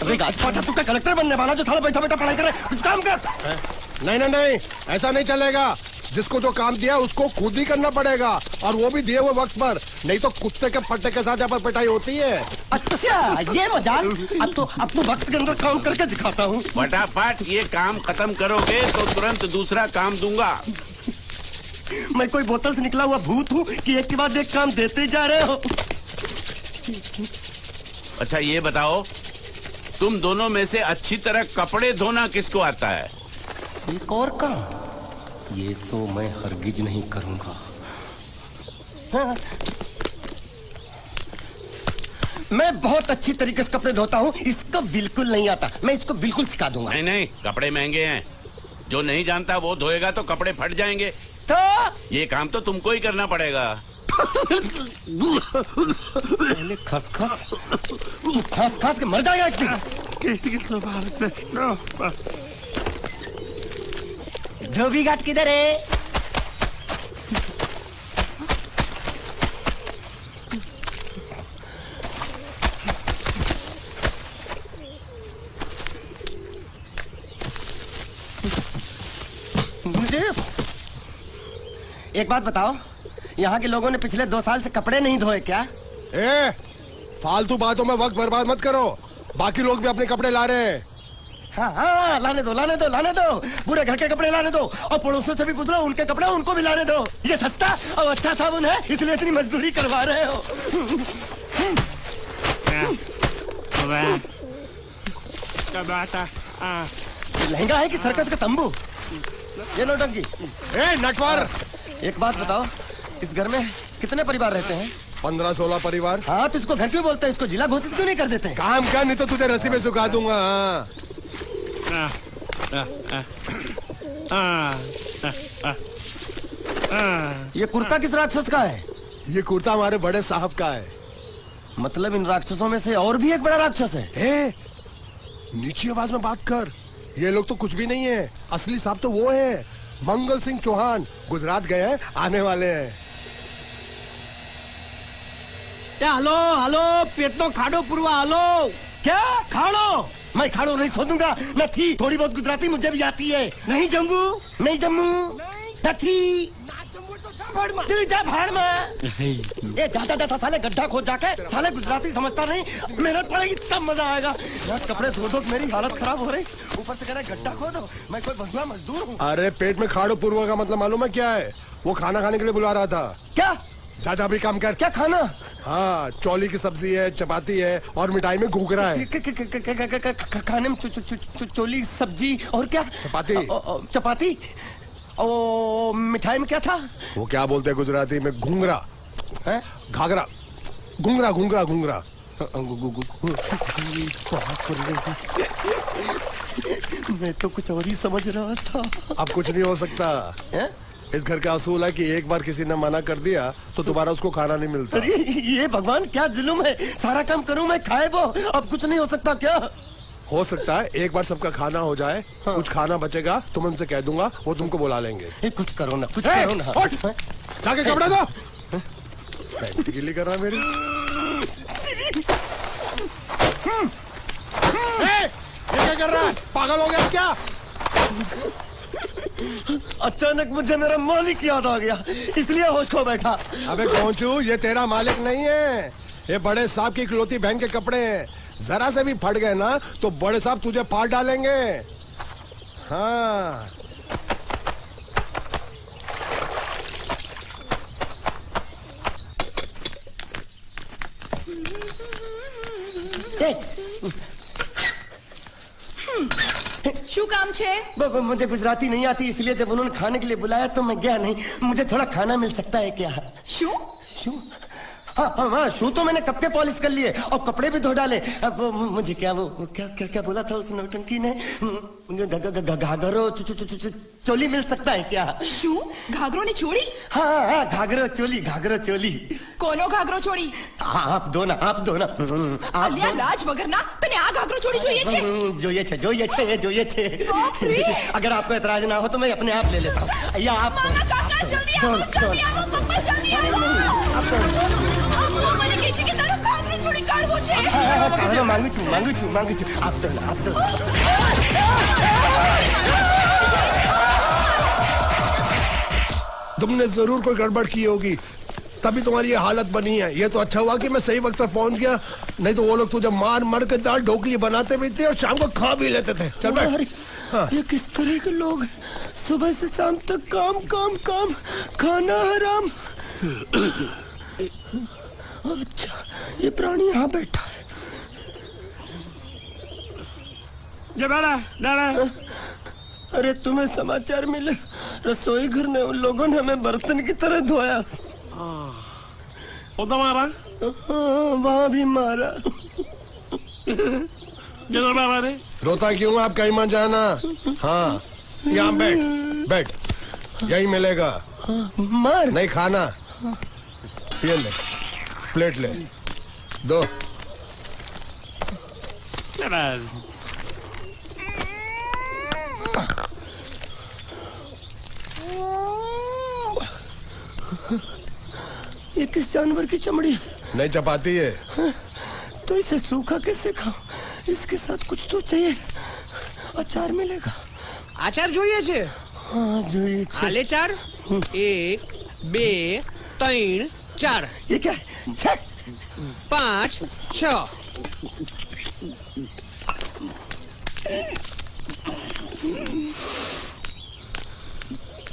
अबे गाजपाटा, तू क्या कलेक्टर बनने वाला जो साला बैठा बैठा पढ़ाई करे? कुछ काम कर। नहीं नहीं नहीं, ऐसा नहीं चलेगा। जिसको जो काम दिया उसको खुद ही करना पड़ेगा, और वो भी दिए हुए वक्त पर, नहीं तो कुत्ते के पट्टे के साथ यहाँ पर पिटाई होती है। अच्छा ये मजाक। अब तो वक्त के अंदर काम करके दिखाता हूँ। फटाफट ये काम खत्म करोगे तो तुरंत दूसरा काम दूंगा। मैं कोई बोतल से निकला हुआ भूत हूँ कि एक के बाद एक काम देते जा रहे हो? अच्छा ये बताओ, तुम दोनों में से अच्छी तरह कपड़े धोना किसको आता है? एक और काम? ये तो मैं हरगिज नहीं करूंगा। हाँ। मैं बहुत अच्छी तरीके से कपड़े धोता हूँ, इसको बिल्कुल नहीं आता। मैं इसको बिल्कुल सिखा दूंगा। नहीं नहीं, कपड़े महंगे हैं, जो नहीं जानता वो धोएगा तो कपड़े फट जाएंगे। तो ये काम तो तुमको ही करना पड़ेगा। खसखस, तू खस खस के मर जाएगा एक दिन। धोबी घाट किधर है? मुझे एक बात बताओ, यहाँ के लोगों ने पिछले 2 साल से कपड़े नहीं धोए क्या? फालतू बातों में वक्त बर्बाद मत करो। बाकी लोग भी अपने कपड़े ला रहे हैं। हाँ, लाने दो लाने दो लाने दो। पूरे घर के कपड़े लाने दो, और पड़ोसियों से भी पूछ लो, उनके कपड़े उनको भी लाने दो। ये सस्ता और अच्छा साबुन है, इसलिए इतनी मजदूरी करवा रहे हो। लहंगा है कि सर्कस का तंबू? ये नौटंकी। नटवर, एक बात बताओ, इस घर में कितने परिवार रहते हैं? 15-16 परिवार। हाँ, तो इसको घर क्यों बोलते हैं? इसको जिला घोषित क्यों नहीं कर देते? काम कर, नहीं तो तुझे रस्सी में सुखा दूंगा। ये कुर्ता किस राक्षस का है? ये कुर्ता हमारे बड़े साहब का है। मतलब इन राक्षसों में से और भी एक बड़ा राक्षस है? नीची आवाज में बात कर। ये लोग तो कुछ भी नहीं है, असली साहब तो वो है, मंगल सिंह चौहान। गुजरात गए हैं, आने वाले हैं। हालो हालो, पेटनो खाड़ो पुरवा हालो। क्या खाड़ो? मैं खाड़ो नहीं खोदूंगा। न थी, थोड़ी बहुत गुजराती मुझे भी आती है। नहीं जम्मू, नहीं जम्मू, न थी। तू जा भाड़ में। ये जाता जाता साले गड्ढा खोद जाके, साले गुजराती समझता नहीं, मेहनत पड़ेगी तब मजा आएगा। यार कपड़े धो धो मेरी हालत खराब हो रही, ऊपर से कह रहा है गड्ढा खोदो। मैं कोई बंगला मजदूर हूँ? अरे पेट में खाड़ो पुरवा का मतलब मालूम है क्या है? वो खाना खाने के लिए बुला रहा था। क्या? जा भी काम कर। क्या खाना? हाँ, चौली की सब्जी है, चपाती है, और मिठाई में घूघरा है। खाने में चोली सब्जी और क्या? चपाती। चपाती। ओ मिठाई में क्या था? वो क्या बोलते हैं गुजराती में? घूंघरा। घाघरा। घूंघरा घूंघरा घूंघरा। मैं तो कुछ और ही समझ रहा था। अब कुछ नहीं हो सकता है? इस घर का असूल है कि एक बार किसी ने मना कर दिया तो दोबारा उसको खाना नहीं मिलता। अरे ये भगवान क्या जुल्म है, सारा काम करूं मैं, खाए वो। अब कुछ नहीं हो सकता क्या? हो सकता है एक बार सबका खाना हो जाए। हाँ। कुछ खाना बचेगा तो मैं उनसे कह दूंगा, वो तुमको बुला लेंगे। कुछ करो ना, कुछ करो ना। जाके कपड़े दो। पैंट गीली कर रहा है मेरी। ये क्या कर रहा है? पागल हो गया क्या? अचानक मुझे मेरा मालिक याद आ गया, इसलिए होश खो बैठा। अबे गोंचू, ये तेरा मालिक नहीं है, ये बड़े साहब की इकलौती बहन के कपड़े हैं। जरा से भी फट गए ना तो बड़े साहब तुझे फाड़ डालेंगे। हाँ। શું કામ છે? मुझे गुजराती नहीं आती, इसलिए जब उन्होंने खाने के लिए बुलाया तो मैं गया नहीं। मुझे थोड़ा खाना मिल सकता है क्या? શું? शू? हाँ, शू तो मैंने कब के पॉलिश कर लिए और कपड़े भी धो डाले। अब मुझे क्या वो क्या क्या क्या बोला था उस नौटंकी ने? घाघरो चोली मिल सकता है क्या? શું? ઘાઘરો ને ચોળી? हाँ, घाघरो चोली, घाघरो चोली। કોનો ઘાઘરો ચોળી? आप दो ना, आप दो ना। અલ્યા રાજ વગરના તને આ ઘાઘરો ચોળી જોઈએ છે? જોઈએ છે। अगर आपको एतराज ना हो तो मैं अपने आप ले लेता हूँ। या आप મામા કાકા જલ્દી આવો, જલ્દી આવો, પપ્પા જલ્દી આવો। મને કહે છે કે તારો ઘાઘરો ચોળી કાઢવો मुझे। मांगू छू आप तो तुमने जरूर कोई गड़बड़ की होगी, तभी तुम्हारी ये हालत बनी है। ये तो अच्छा हुआ कि मैं सही वक्त पर पहुंच गया, नहीं तो वो लोग तुझे मार के दाल ढोकली बनाते भी थे और शाम को खा भी लेते थे। चल बैठ। हाँ। ये किस तरह के लोग हैं? सुबह से शाम तक काम काम काम, खाना हराम। अच्छा, ये प्राणी यहाँ बैठा है। अरे तुम्हें समाचार मिले? रसोई घर में उन लोगों ने हमें बर्तन की तरह धोया। मारा? वहाँ भी मारा। रोता क्यों? आप कहीं मत जाना। हाँ, यहाँ बैठ, यही मिलेगा। मार नहीं खाना, ये ले, प्लेट ले, दो। ये किस जानवर की चमड़ी है? नहीं चपाती है। तो इसे सूखा कैसे खाऊं? इसके साथ कुछ तो चाहिए। अचार मिलेगा? आचार જોઈએ છે? हाँ જોઈએ છે। આલે ચાર 1 2 3 4 ये क्या है? 5 6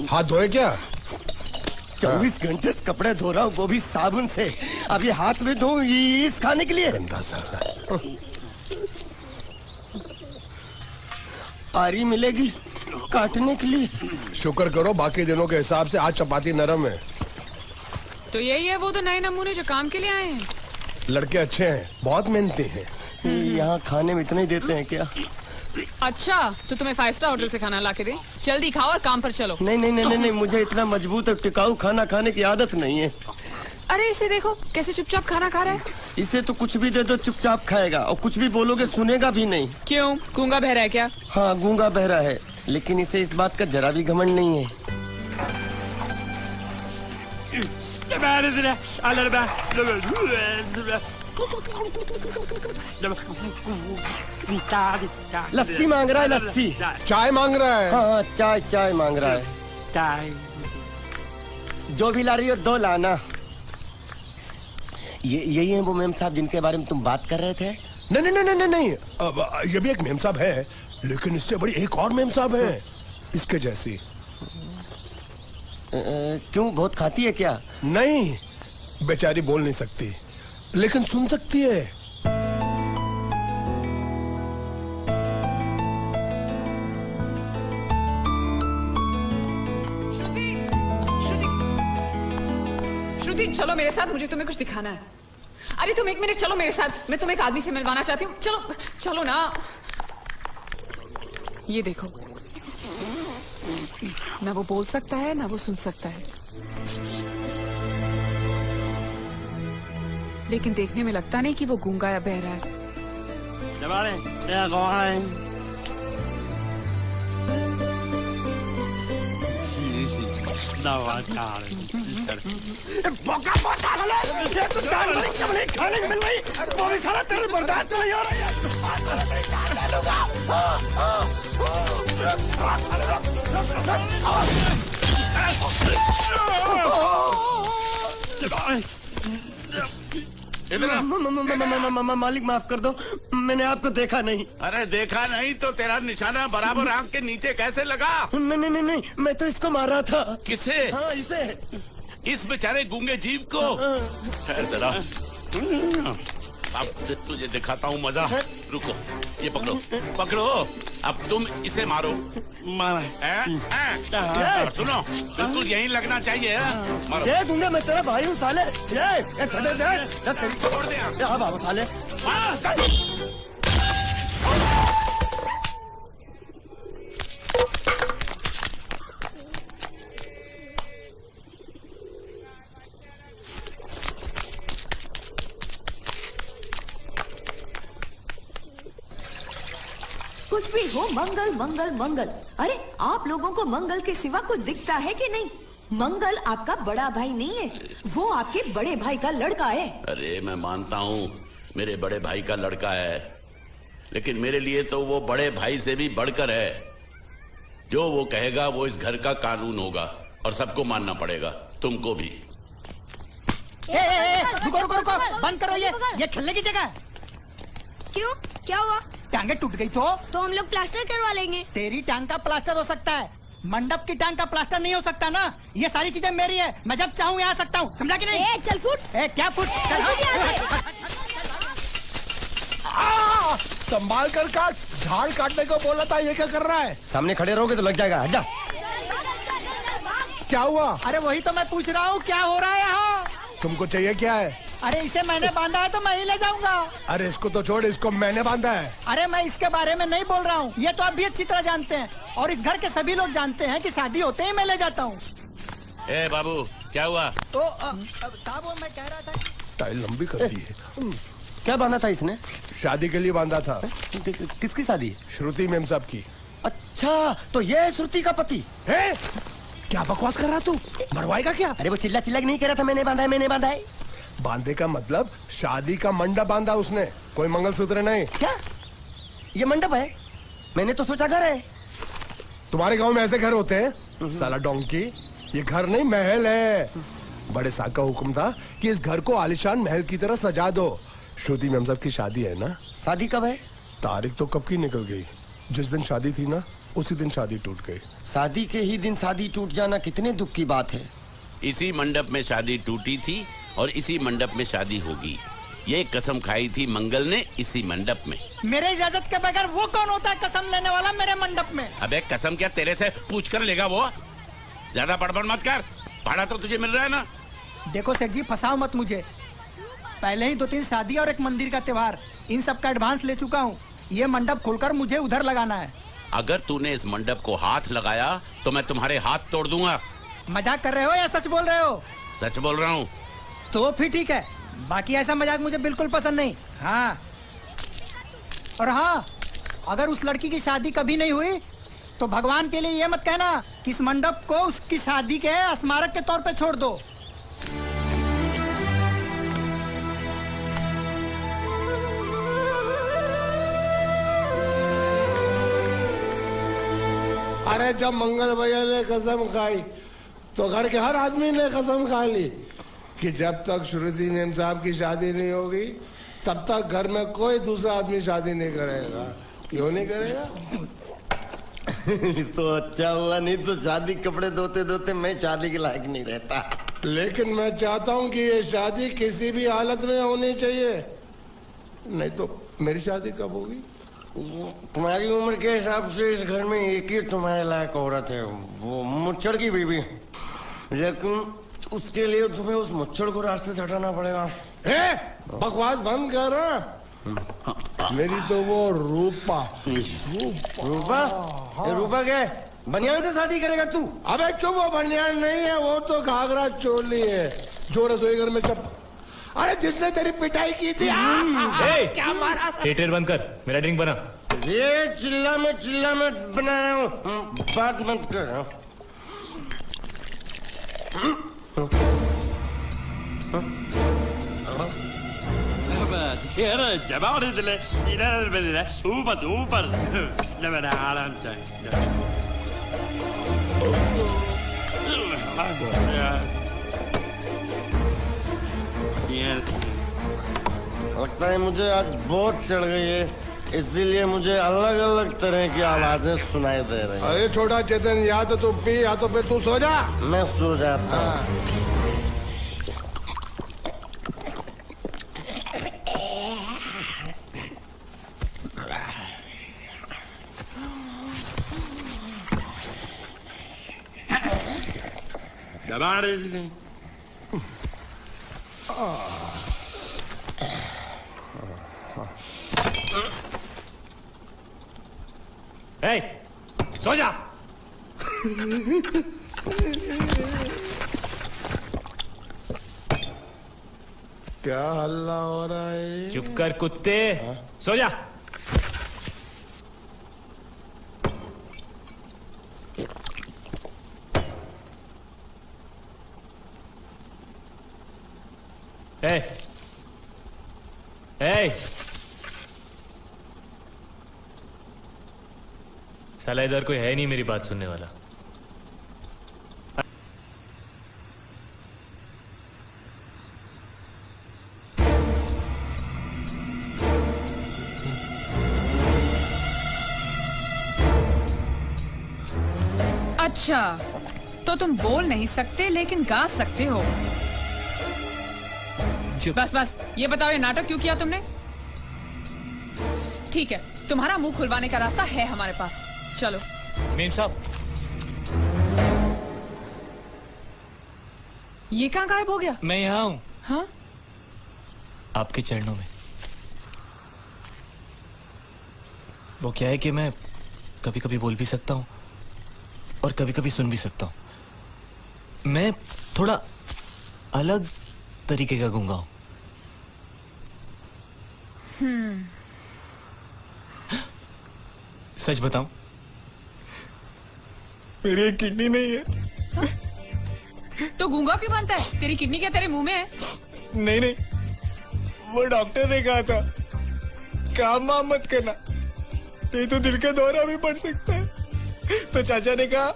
हाथ धोए क्या? 24 घंटे से कपड़े धो रहा हूँ, वो भी साबुन से। अब ये हाथ में धो इस खाने के लिए? गंदा साला। आरी मिलेगी काटने के लिए? शुक्र करो बाकी दिनों के हिसाब से आज चपाती नरम है। तो यही है वो तो नए नमूने जो काम के लिए आए हैं। लड़के अच्छे हैं, बहुत मेहनती हैं। यहाँ खाने में इतना ही देते हैं क्या? अच्छा, तो तुम्हें 5 स्टार होटल से खाना लाके दे। जल्दी खाओ और काम पर चलो। नहीं, मुझे इतना मजबूत और टिकाऊ खाना खाने की आदत नहीं है। अरे इसे देखो कैसे चुपचाप खाना खा रहा है। इसे तो कुछ भी दे दो चुपचाप खाएगा, और कुछ भी बोलोगे सुनेगा भी नहीं। क्यों, गूंगा बहरा है क्या? हाँ, गूंगा बहरा है, लेकिन इसे इस बात का जरा भी घमंड नहीं है। लस्सी मांग रहा है, लस्सी। चाय मांग रहा है। हाँ, चाय मांग रहा है। चाय जो भी ला रही हो 2 लाना। यही है वो मेम साहब जिनके बारे में तुम बात कर रहे थे? नहीं। अब ये भी एक मेम साहब है, लेकिन इससे बड़ी एक और मेम साहब है, इसके जैसी। क्यों, बहुत खाती है क्या? नहीं, बेचारी बोल नहीं सकती, लेकिन सुन सकती है। श्रुति, चलो मेरे साथ, मुझे तुम्हें कुछ दिखाना है। अरे तुम 1 मिनट चलो मेरे साथ, मैं तुम्हें एक आदमी से मिलवाना चाहती हूँ। चलो ना। ये देखो, ना वो बोल सकता है ना वो सुन सकता है, लेकिन देखने में लगता नहीं कि वो गूंगा या बहरा है। खाने को मिल रही, वो भी सारा तेरे बर्दाश्त नहीं हो रहा मालिक माफ कर दो, मैंने आपको देखा नहीं। अरे देखा नहीं तो तेरा निशाना बराबर आंख के नीचे कैसे लगा? नहीं, मैं तो इसको मार रहा था। किसे? हाँ, इसे। इस बेचारे गूंगे जीव को? ठहर जरा, अब तुझे दिखाता हूँ मजा। रुको, ये पकड़ो। अब तुम इसे मारो। सुनो, बिल्कुल यहीं लगना चाहिए। मारो। ये गूंगा, मैं तेरा भाई हूँ साले। छोड़ दे। हाँ बाबा साले। कुछ भी हो, मंगल मंगल मंगल। अरे आप लोगों को मंगल के सिवा कुछ दिखता है कि नहीं? मंगल आपका बड़ा भाई नहीं है, वो आपके बड़े भाई का लड़का है। अरे मैं मानता हूँ, मेरे बड़े भाई का लड़का है, लेकिन मेरे लिए तो वो बड़े भाई से भी बढ़कर है। जो वो कहेगा वो इस घर का कानून होगा और सबको मानना पड़ेगा, तुमको भी। रुको रुको रुको, बंद करो ये खेलने की जगह है। क्यों, क्या हुआ? टांगे टूट गई तो हम लोग प्लास्टर करवा लेंगे। तेरी टांग का प्लास्टर हो सकता है, मंडप की टांग का प्लास्टर नहीं हो सकता ना। ये सारी चीजें मेरी है, मैं जब चाहूँ यहाँ आ सकता हूँ, समझा कि नहीं? चल फुट। क्या फुट? चल संभाल कर काट, झाड़ काटने को बोला था, ये क्या कर रहा है? सामने खड़े रहोगे तो लग जाएगा, हट जा। क्या हुआ? अरे वही तो मैं पूछ रहा हूँ, क्या हो रहा है यहाँ? तुमको चाहिए क्या है? अरे इसे मैंने बांधा है तो मैं ही ले जाऊंगा। अरे इसको तो छोड़, इसको मैंने बांधा है। अरे मैं इसके बारे में नहीं बोल रहा हूँ, ये तो आप भी अच्छी तरह जानते हैं और इस घर के सभी लोग जानते हैं कि शादी होते ही मैं ले जाता हूँ। ए बाबू, क्या हुआ? तो साहब वो मैं कह रहा था टाइल लंबी कर दी है। क्या बांधा था इसने? शादी के लिए बांधा था। किसकी शादी? श्रुति मेम साहब की। अच्छा, तो ये है श्रुति का पति है? क्या बकवास कर रहा तू? मरवाएगा क्या? अरे वो चिल्ला चिल्ला के नहीं कह रहा था मैंने बांधा है, मैंने बांधा है। बांधे का मतलब शादी का मंडप बांधा उसने, कोई मंगलसूत्र नहीं। क्या ये मंडप है? मैंने तो सोचा घर है। तुम्हारे गांव में ऐसे घर होते हैं? साला डोंकी, ये घर नहीं महल है। बड़े साहब का हुक्म था कि इस घर को आलीशान महल की तरह सजा दो। श्रुति मेम साहब की शादी है ना? शादी कब है? तारीख तो कब की निकल गई, जिस दिन शादी थी ना उसी दिन शादी टूट गई। शादी के ही दिन शादी टूट जाना कितने दुख की बात है। इसी मंडप में शादी टूटी थी और इसी मंडप में शादी होगी। ये कसम खाई थी मंगल ने इसी मंडप में। मेरे इजाजत के बगैर वो कौन होता है कसम लेने वाला मेरे मंडप में? अबे कसम क्या तेरे से पूछ कर लेगा वो? ज्यादा बड़बड़ मत कर, भाड़ा तो तुझे मिल रहा है ना। देखो सेठ जी, फंसाओ मत मुझे। पहले ही 2-3 शादी और एक मंदिर का त्योहार, इन सब का एडवांस ले चुका हूँ। ये मंडप खोलकर मुझे उधर लगाना है। अगर तूने इस मंडप को हाथ लगाया तो मैं तुम्हारे हाथ तोड़ दूंगा। मजाक कर रहे हो या सच बोल रहे हो? सच बोल रहा हूँ। तो फिर ठीक है, बाकी ऐसा मजाक मुझे बिल्कुल पसंद नहीं। हाँ, और हाँ, अगर उस लड़की की शादी कभी नहीं हुई तो भगवान के लिए ये मत कहना कि इस मंडप को उसकी शादी के स्मारक के तौर पे छोड़ दो। अरे जब मंगल भैया ने कसम खाई तो घर के हर आदमी ने कसम खा ली कि जब तक श्रुति मेम साहब की शादी नहीं होगी तब तक घर में कोई दूसरा आदमी शादी नहीं करेगा। क्यों नहीं करेगा? तो अच्छा हुआ, नहीं तो शादी कपड़े धोते धोते मैं शादी के लायक नहीं रहता। लेकिन मैं चाहता हूँ कि ये शादी किसी भी हालत में होनी चाहिए, नहीं तो मेरी शादी कब होगी? तुम्हारी उम्र के हिसाब से इस घर में एक ही तुम्हारे लायक औरत है, वो मुच्छड़ की बीवी। लेकिन उसके लिए तुम्हें उस मुच्छड़ को रास्ते से हटाना पड़ेगा। बकवास बंद कर। मेरी तो वो रूपा। रूपा? रूपा क्या है? बनियान से शादी करेगा तू? अबे चुप, वो बनियान नहीं है, वो तो घाघरा चोली है जो रसोई घर में चप। अरे जिसने तेरी पिटाई की थी। क्या मारा? थिएटर बंद कर, मेरा ड्रिंक बना। ये चिल्ला मत बना रहा हूँ, बात मत कर। लगता है मुझे आज बहुत चढ़ गई है, इसीलिए मुझे अलग अलग तरह की आवाजें सुनाई दे रही हैं। अरे छोटा चेतन, या तो तू पी या तो फिर तू सो जा। मैं सो जाता हूँ। सो जा। क्या हल्ला हो रहा है? चुप कर कुत्ते, सो जा। ए, साला इधर कोई है नहीं मेरी बात सुनने वाला। अच्छा, तो तुम बोल नहीं सकते लेकिन गा सकते हो। बस बस ये बताओ, ये नाटक क्यों किया तुमने? ठीक है, तुम्हारा मुंह खुलवाने का रास्ता है हमारे पास, चलो। मेम साहब, ये कहाँ गायब हो गया? मैं यहाँ हूँ। हाँ? आपके चरणों में। वो क्या है कि मैं कभी कभी बोल भी सकता हूँ और कभी कभी सुन भी सकता हूँ। मैं थोड़ा अलग तरीके का गूंगा हूँ। सच बताऊं, मेरी एक किडनी नहीं है। तो गूंगा क्यों बनता है? तेरी किडनी क्या तेरे मुंह में है? नहीं नहीं, वो डॉक्टर ने कहा था काम वाम मत करना, नहीं तो दिल का दौरा भी पड़ सकता है। तो चाचा ने कहा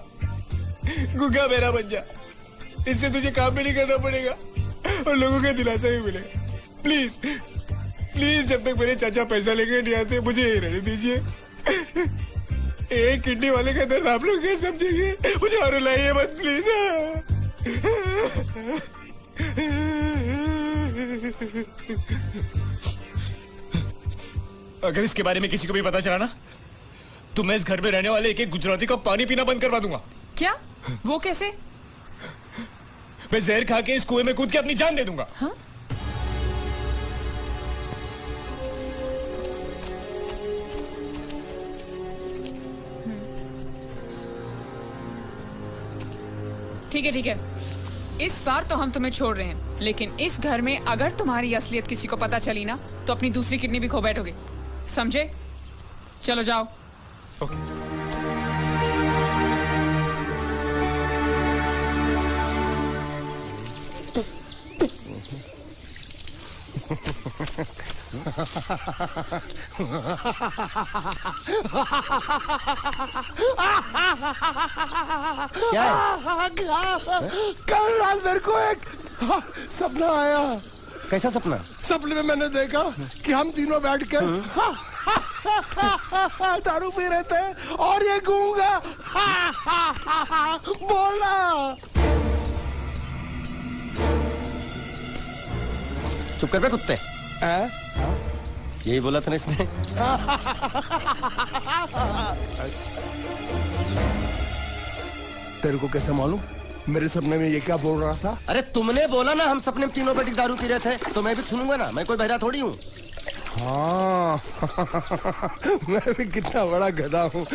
गूंगा मेरा बन जा, इससे तुझे काम भी नहीं करना पड़ेगा और लोगों का दिलासा भी मिलेगा। प्लीज प्लीज, जब तक मेरे चाचा पैसा लेके नहीं आते मुझे यही रहने दीजिए। एक किडनी वाले का दर्द आप लोग क्या समझेंगे? मुझे और रुलाइए मत प्लीज। अगर इसके बारे में किसी को भी पता चला ना, तो मैं इस घर में रहने वाले एक एक गुजराती का पानी पीना बंद करवा दूंगा। क्या? वो कैसे? मैं जहर खा के इस कुएं में कूद के अपनी जान दे दूंगा। हाँ? ठीक है ठीक है, इस बार तो हम तुम्हें छोड़ रहे हैं, लेकिन इस घर में अगर तुम्हारी असलियत किसी को पता चली ना, तो अपनी दूसरी किडनी भी खो बैठोगे, समझे? चलो जाओ। क्या है? कल रात मेरे को एक सपना आया। कैसा सपना? सपने में मैंने देखा कि हम तीनों बैठ कर दारू पी रहे थे और ये गूंगा बोला। चुप कर बे कुत्ते। यही बोला था ना इसने। तेरे को कैसे मालूम मेरे सपने में ये क्या बोल रहा था? अरे तुमने बोला ना हम सपने में तीनों बैठ दारू पी रहे थे, तो मैं भी सुनूंगा ना, मैं कोई बहरा थोड़ी हूँ। हाँ मैं भी कितना बड़ा गधा हूँ।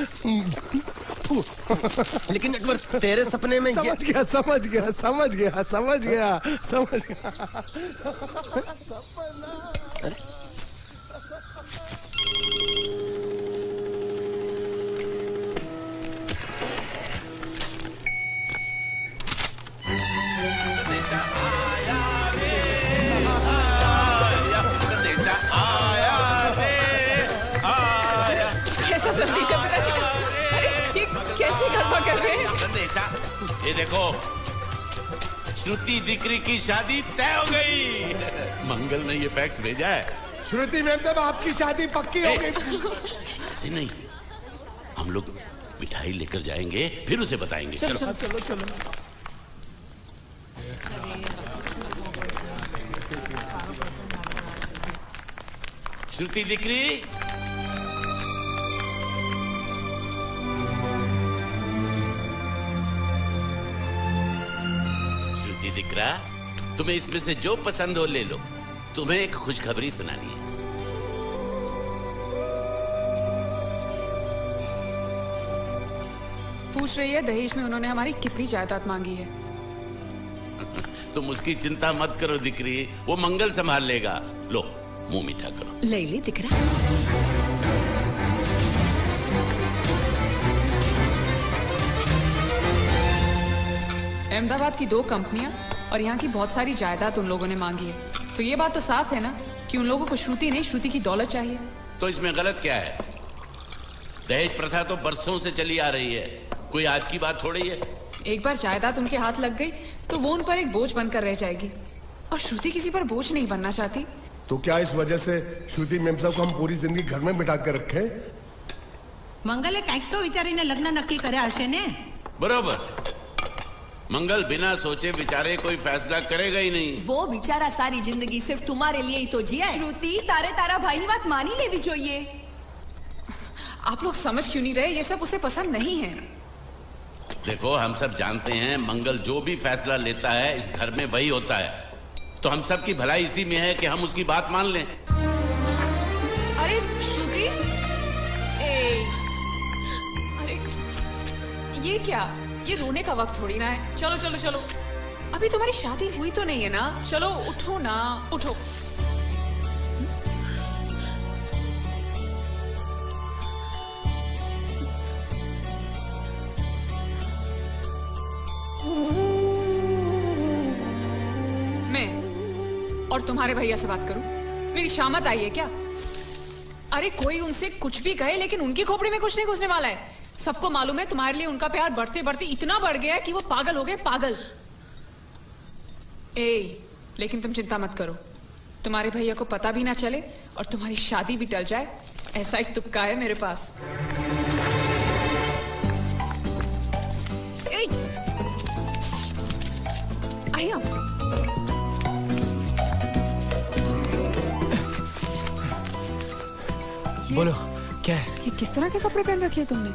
लेकिन अकबर तेरे सपने में समझ गया समझ गया समझ गया समझ गया समझ गया। कैसा संदेशा पता चला? अरे ये कैसे गड़बड़ कर रहे हैं? संदेशा, ये देखो, श्रुति दिकरी की शादी तय हो गई। मंगल ने ये फैक्स भेजा है। श्रुति मैम साहब आपकी शादी पक्की हो गई। ऐसे नहीं, हम लोग मिठाई लेकर जाएंगे फिर उसे बताएंगे। चलो चलो चलो, चलो। श्रुति दिकरी, श्रुति दिकरा, तुम्हें इसमें से जो पसंद हो ले लो। तुम्हें एक खुशखबरी सुनानी है। पूछ रही है दहेज में उन्होंने हमारी कितनी जायदाद मांगी है। तुम उसकी चिंता मत करो दिकरी, वो मंगल संभाल लेगा। लो मुंह मीठा करो। ले ले दिख रहा। अहमदाबाद की 2 कंपनियां और यहाँ की बहुत सारी जायदाद उन लोगों ने मांगी है, तो ये बात तो साफ है ना कि उन लोगों को श्रुति नहीं, श्रुति की दौलत चाहिए। तो इसमें गलत क्या है? दहेज प्रथा तो बरसों से चली आ रही है, कोई आज की बात थोड़ी है। एक बार जायदाद उनके हाथ लग गई तो वो उन पर एक बोझ बनकर रह जाएगी, और श्रुति किसी पर बोझ नहीं बनना चाहती। तो क्या इस वजह से श्रुति मेम साहब को हम पूरी जिंदगी घर में बिठा के रखे? મંગલે કંઈક તો વિચારીને લગ્ન નક્કી કર્યા હશે ને? बरोबर, मंगल बिना सोचे विचारे कोई फैसला करेगा ही नहीं। वो बेचारा सारी जिंदगी सिर्फ तुम्हारे लिए ही तो जिया है। श्रुति तारे तारा भाई ની વાત માની લેવી જોઈએ। आप लोग समझ क्यों नहीं रहे? ये सब उसे पसंद नहीं है। देखो, हम सब जानते हैं मंगल जो भी फैसला लेता है इस घर में वही होता है, तो हम सब की भलाई इसी में है कि हम उसकी बात मान लें। अरे श्रुति, अरे ये क्या? ये रोने का वक्त थोड़ी ना है। चलो चलो चलो, अभी तुम्हारी शादी हुई तो नहीं है ना? चलो उठो ना, उठो। मैं और तुम्हारे भैया से बात करूं? मेरी शामत आई है क्या? अरे कोई उनसे कुछ भी कहे, लेकिन उनकी खोपड़ी में कुछ नहीं घुसने वाला है। सबको मालूम है तुम्हारे लिए उनका प्यार बढ़ते बढ़ते इतना बढ़ गया है कि वो पागल हो गए, पागल। लेकिन तुम चिंता मत करो, तुम्हारे भैया को पता भी ना चले और तुम्हारी शादी भी टल जाए, ऐसा एक तुक्का है मेरे पास। आइए। बोलो क्या है? ये किस तरह के कपड़े पहन रखे हैं तुमने?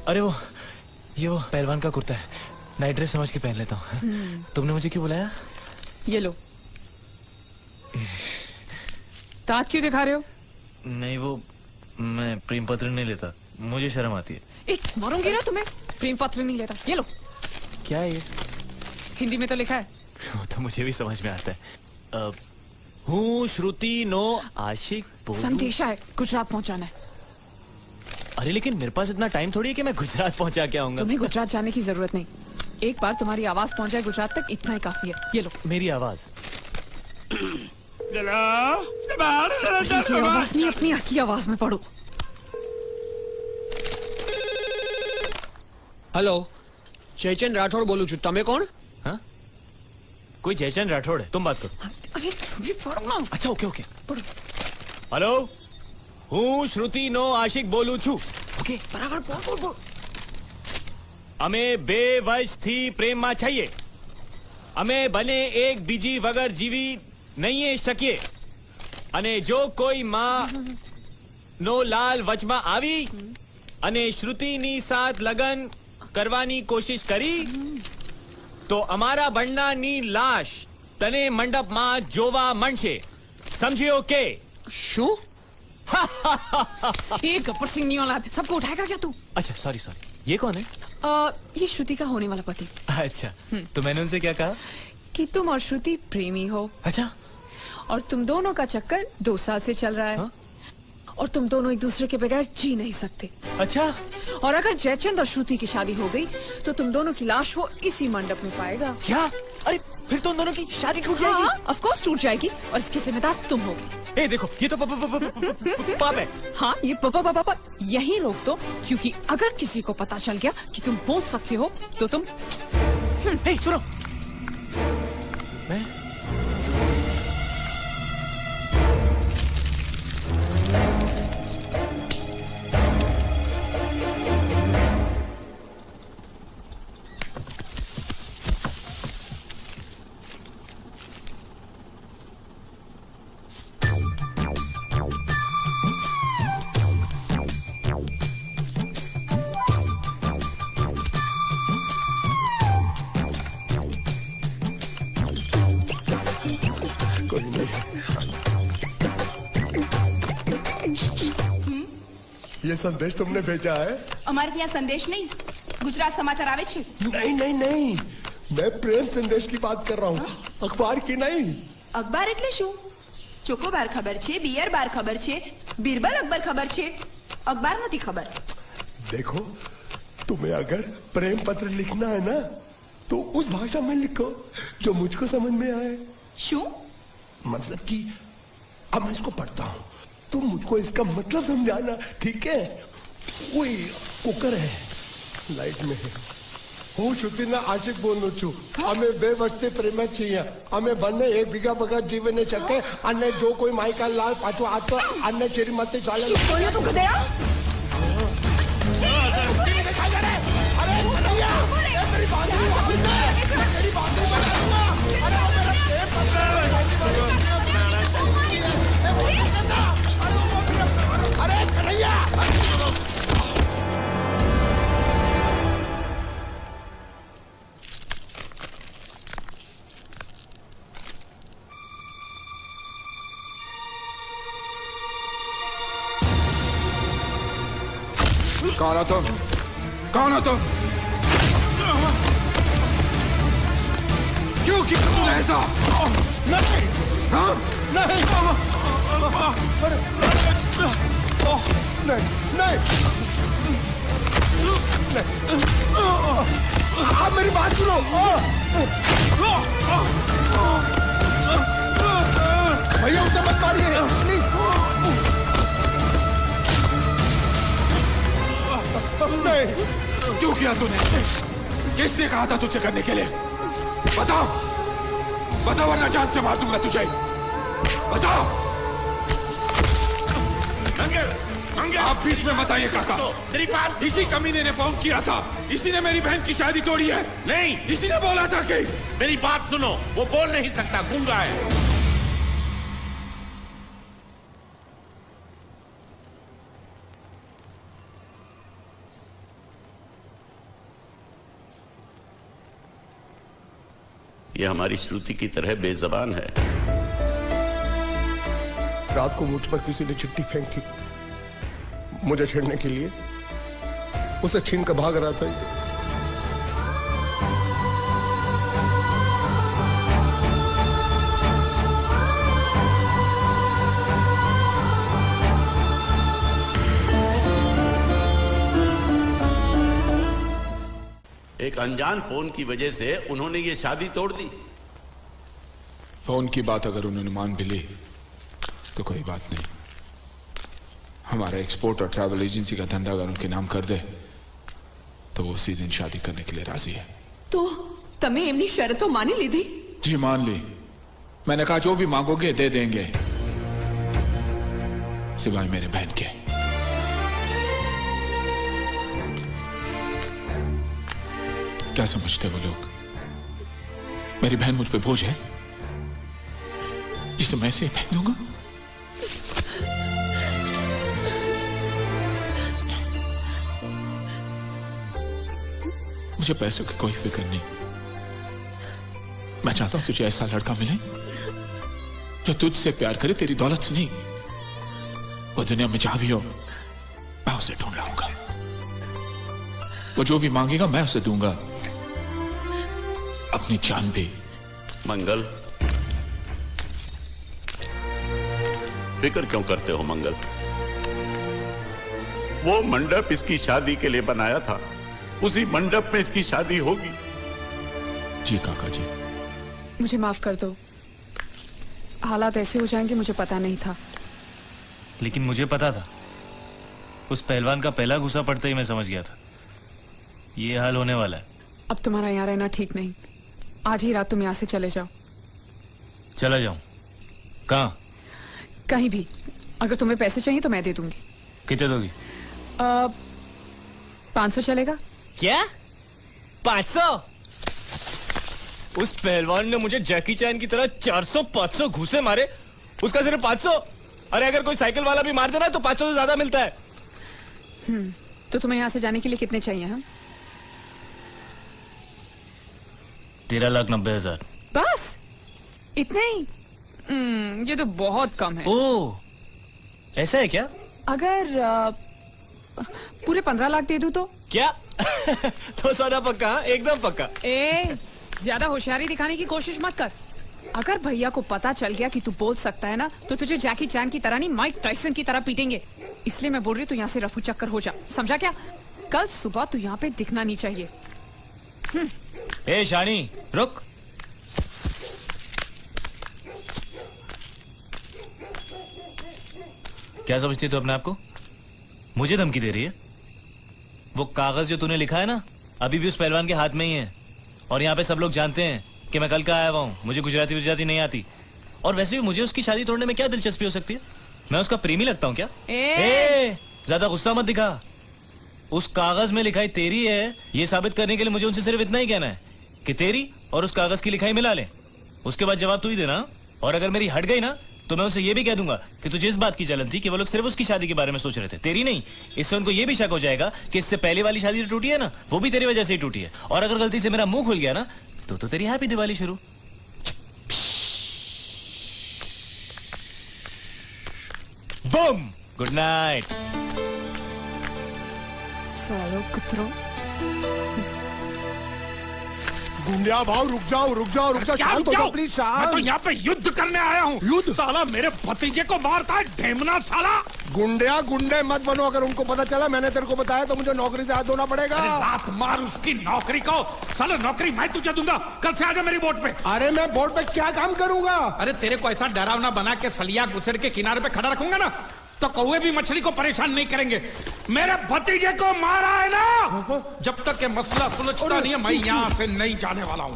अरे वो पहलवान का कुर्ता है, नाइट ड्रेस समझ के पहन लेता हूँ। तुमने मुझे क्यों बुलाया? ये लो। दांत क्यों दिखा रहे हो? नहीं, वो मैं प्रेम पत्र नहीं लेता, मुझे शर्म आती है। मारूंगी ना तुम्हें। प्रेम पत्र नहीं लेता, ये लो। क्या है ये? हिंदी में तो लिखा है। वो तो मुझे भी समझ में आता है। हूँ श्रुति नो आशिक बोलूं। संदेशा है, गुजरात पहुंचाना है। अरे लेकिन मेरे पास इतना टाइम थोड़ी है कि मैं गुजरात पहुंचा के आऊंगा। तुम्हें गुजरात जाने की जरूरत नहीं, एक बार तुम्हारी आवाज पहुंच जाए गुजरात तक, इतना ही काफी है। ये लो। मेरी आवाज? आवाज नहीं, अपनी असली आवाज में पढ़ो। हेलो, जयचंद राठौड़ बोलू छू, तमे कौन? हाँ? कोई जयचंद राठौड़ है, तुम बात करो। अरे तुम भी पढ़ो ना। अच्छा ओके ओके पढ़ो। हेलो, हूँ श्रुति नो आशिक बोलू छू। ओके बराबर बोल बोल बोल। અમે બે વર્ષથી પ્રેમમાં છીએ, અમે બને એક બીજી વગર જીવી નહીં શકીએ, અને જો કોઈ માં નો લાલ વચમાં આવી અને શ્રુતિની સાથ લગન કરવાની કોશિશ કરી તો અમારા બંનેની લાશ તને મંડપમાં જોવા મળશે, સમજ્યો કે? શું? ये गब्बर सिंह नहीं औलाद, सबको उठाएगा क्या तू? अच्छा सॉरी सॉरी, ये कौन है? ये श्रुति का होने वाला पति। अच्छा, तो मैंने उनसे क्या कहा? कि तुम और श्रुति प्रेमी हो। अच्छा, और तुम दोनों का चक्कर 2 साल से चल रहा है। हा? और तुम दोनों एक दूसरे के बगैर जी नहीं सकते। अच्छा, और अगर जयचंद और श्रुति की शादी हो गई तो तुम दोनों की लाश वो इसी मंडप में पाएगा। क्या? अरे फिर तो उन दोनों की शादी टूट जाएगी। हाँ, ऑफ कोर्स टूट जाएगी, और इसके जिम्मेदार तुम होगे। देखो, ये तो पाप है। हाँ, ये पापा यही रोक दो, क्योंकि अगर किसी को पता चल गया कि तुम बोल सकते हो तो तुम। सुनो, मैं ये संदेश तुमने भेजा है? અમારે ત્યાં સંદેશ નહીં, ગુજરાત સમાચાર આવે છે। नहीं नहीं नहीं, मैं प्रेम संदेश की बात कर रहा हूँ, अखबार की नहीं। અખબાર એટલે શું? ચોકોબાર ખબર છે, બિયર બાર ખબર છે, બીરબલ અકબર ખબર છે, અખબાર નથી ખબર। देखो, तुम्हें अगर प्रेम पत्र लिखना है ना तो उस भाषा में लिखो जो मुझको समझ में आए। શું? मतलब कि अब मैं इसको पढ़ता हूँ, तुम मुझको इसका मतलब समझाना, ठीक है? वही कुकर है, लाइट में है। हूँ श्रुतिना आशिक बोलू छू। અમે બે વર્ષથી પ્રેમ છીએ। અમે બંને એકબીજા વગર જીવી ન શકે અને જો કોઈ માઈકા લાલ પાછો આ તો આને શ્રીમતી ચાલે। બોલ્યો તું ગધેડા? अरे कन्हैया, मेरी बात सुनो, मेरी बात सुनो। अरे मेरा पेट पकड़। अरे कन्हैया, कौन हो तुम? कौन हो तुम? क्यों किया तूने ऐसा? नहीं, हाँ? नहीं, अरे नहीं, आप मेरी बात सुनो। भैया उसे मत मारिए, प्लीज। नहीं, क्यों किया तूने? किसने कहा था तुझे करने के लिए? बताओ, बताओ वरना जान से मार दूंगा तुझे। बताओ। आप बीच में मत आइए काका। तेरी बात इसी कमीने ने फोन किया था। इसी ने मेरी बहन की शादी तोड़ी है। नहीं, इसी ने बोला था कि मेरी बात सुनो, वो बोल नहीं सकता, गूंगा है। ये हमारी श्रुति की तरह बेजबान है। रात को मुझ पर किसी ने चिट्ठी फेंकी मुझे छेड़ने के लिए। उसे छीन कर भाग रहा था ये। एक अनजान फोन की वजह से उन्होंने ये शादी तोड़ दी। फोन की बात अगर उन्होंने मान भी ली तो कोई बात नहीं। हमारा एक्सपोर्ट और ट्रैवल एजेंसी का धंधा अगर उनके नाम कर दे तो वो उसी दिन शादी करने के लिए राजी है। तो तमे एमनी शर्तो मानी लीधी? जी मान ली। मैंने कहा जो भी मांगोगे दे देंगे, सिवाय मेरे बहन के। क्या समझते हो लोग? मेरी बहन मुझ पे बोझ है जिसे मैं ऐसे ही फेंक दूंगा? मुझे पैसों की कोई फिक्र नहीं। मैं चाहता हूं तुझे ऐसा लड़का मिले जो तुझसे प्यार करे, तेरी दौलत से नहीं। वो दुनिया में जहां भी हो मैं उसे ढूंढ लाऊंगा। वो जो भी मांगेगा मैं उसे दूंगा, अपनी जान भी। मंगल, फिक्र क्यों करते हो मंगल? वो मंडप इसकी शादी के लिए बनाया था, उसी मंडप में इसकी शादी होगी। जी काका जी। मुझे माफ कर दो। हालात ऐसे हो जाएंगे मुझे पता नहीं था। लेकिन मुझे पता था। उस पहलवान का पहला गुस्सा पड़ते ही मैं समझ गया था ये हाल होने वाला है। अब तुम्हारा यहाँ रहना ठीक नहीं। आज ही रात तुम यहाँ से चले जाओ। चला जाऊं? कहाँ? कहीं भी। अगर तुम्हें पैसे चाहिए तो मैं दे दूंगी। कितने दोगी? 500 चलेगा? क्या? 500? उस पहलवान ने मुझे जैकी चैन की तरह 400-500 घूसे मारे, उसका सिर्फ 500? अरे अगर कोई साइकिल वाला भी मार देना तो 500 से ज्यादा मिलता है। तो तुम्हें यहाँ से जाने के लिए कितने चाहिए? हम 13,90,000। बस इतने ही? ये तो बहुत कम है। ओह, ऐसा है क्या? अगर पूरे 15 लाख दे दूं तो? क्या? तो सौदा पक्का? एकदम पक्का। ए, ज्यादा होशियारी दिखाने की कोशिश मत कर। अगर भैया को पता चल गया कि तू बोल सकता है ना, तो तुझे जैकी चैन की तरह नहीं, माइक टाइसन की तरह पीटेंगे। इसलिए मैं बोल रही हूँ तू यहाँ से रफू चक्कर हो जा, समझा क्या? कल सुबह तू यहाँ पे दिखना नहीं चाहिए। ए शानी, रुक। क्या समझती है तू अपने आप को? मुझे धमकी दे रही है? वो कागज जो तूने लिखा है ना, अभी भी उस पहलवान के हाथ में ही है। और यहाँ पे सब लोग जानते हैं कि मैं कल का आया हुआ हूँ, मुझे गुजराती नहीं आती। और वैसे भी मुझे उसकी शादी तोड़ने में क्या दिलचस्पी हो सकती है? मैं उसका प्रेमी लगता हूँ क्या? ज्यादा गुस्सा मत दिखा। उस कागज में लिखाई तेरी है, ये साबित करने के लिए मुझे उनसे सिर्फ इतना ही कहना है कि तेरी और उस कागज की लिखाई मिला ले। उसके बाद जवाब तू ही देना। और अगर मेरी हट गई ना तो मैं उनसे ये भी कह दूंगा कि तुझे इस बात की जलन थी कि वो लोग सिर्फ उसकी शादी के बारे में सोच रहे थे, तेरी नहीं। इससे उनको ये भी शक हो जाएगा कि इससे पहले वाली शादी जो टूटी है ना, वो भी तेरी वजह से ही टूटी है। और अगर गलती से मेरा मुंह खुल गया ना तो तेरी हैप्पी दिवाली शुरू। बम। Good night. सालो कुत्रों। गुंडिया भाव रुक जाओ शांत हो जाओ प्लीज शांत। मैं तो यहाँ पे युद्ध करने आया हूँ। युद्ध? साला मेरे भतीजे को मारता है ढेमना साला। गुंडे मत बनो। अगर उनको पता चला मैंने तेरे को बताया तो मुझे नौकरी से हाथ धोना पड़ेगा। अरे लात मार उसकी नौकरी को। साला नौकरी मैं तुझे दूंगा, कल से आजा मेरी बोट पे। अरे मैं बोट पे क्या काम करूंगा? अरे तेरे को ऐसा डरावना बना के सलिया गुसर के किनारे पे खड़ा रखूंगा ना तो कौवे भी मछली को परेशान नहीं करेंगे। मेरे भतीजे को मारा है ना, जब तक ये मसला सुलझता नहीं है मैं यहाँ से नहीं जाने वाला हूँ।